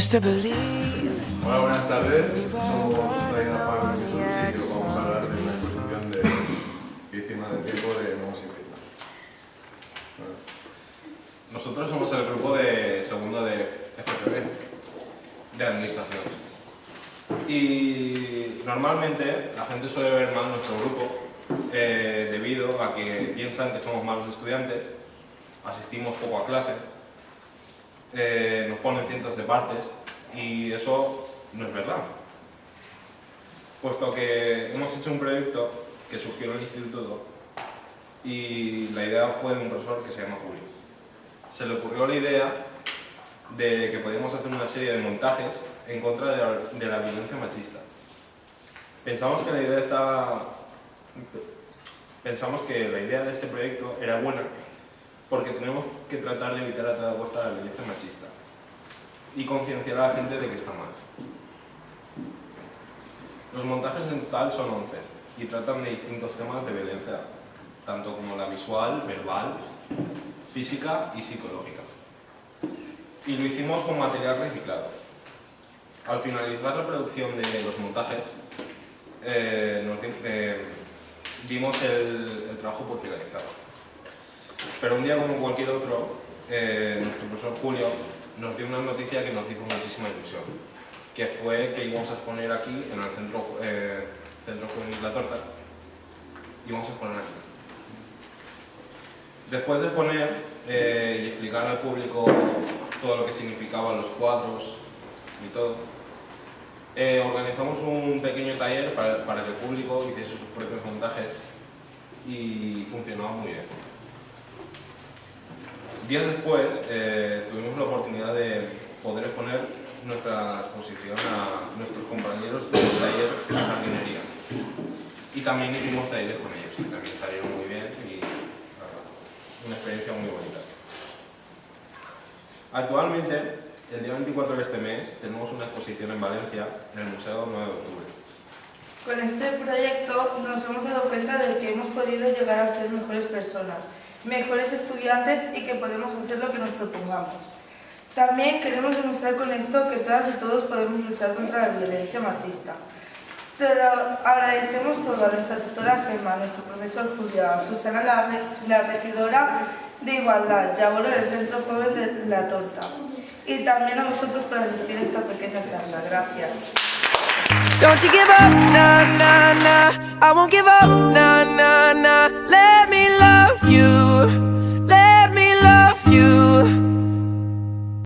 used to believe. Hola, buenas tardes. Somos Zaina, Pablo y Jesús y hoy vamos a hablar de una exposición de Víctimas del Tiempo de Nuevos Infinitos. Nosotros somos el grupo de segundo de FPB, de Administración. Y normalmente la gente suele ver mal nuestro grupo debido a que piensan que somos malos estudiantes, asistimos poco a clase, nos ponen cientos de partes y eso no es verdad. Puesto que hemos hecho un proyecto que surgió en el instituto y la idea fue de un profesor que se llama Julio. Se le ocurrió la idea de que podíamos hacer una serie de montajes en contra de la violencia machista. Pensamos que la idea de este proyecto era buena porque tenemos que tratar de evitar a toda costa la violencia machista y concienciar a la gente de que está mal. Los montajes en total son 11 y tratan de distintos temas de violencia, tanto como la visual, verbal, física y psicológica. Y lo hicimos con material reciclado. Al finalizar la producción de los montajes, dimos el trabajo por finalizado. Pero un día como cualquier otro, nuestro profesor Julio nos dio una noticia que nos hizo muchísima ilusión, que fue que íbamos a exponer aquí, en el Centro Juvenil La Torta, íbamos a exponer aquí. Después de exponer y explicar al público todo lo que significaban los cuadros y todo, organizamos un pequeño taller para que el público hiciese sus propios montajes y funcionaba muy bien. Días después tuvimos la oportunidad de poder exponer nuestra exposición a nuestros compañeros del taller de jardinería. Y también hicimos talleres con ellos, que también salieron muy bien y una experiencia muy bonita. Actualmente, el día 24 de este mes, tenemos una exposición en Valencia, en el Museo 9 de Octubre. Con este proyecto nos hemos dado cuenta de que hemos podido llegar a ser mejores personas, mejores estudiantes y que podemos hacer lo que nos propongamos. También queremos demostrar con esto que todas y todos podemos luchar contra la violencia machista. Se lo agradecemos todo a nuestra tutora Gemma, a nuestro profesor Julio, a Susana, la regidora de Igualdad, y a Bolo del Centro Joven de La Torta. Y también a vosotros por asistir a esta pequeña charla. Gracias. Don't you give up, nah, nah, nah. I won't give up, nah, nah.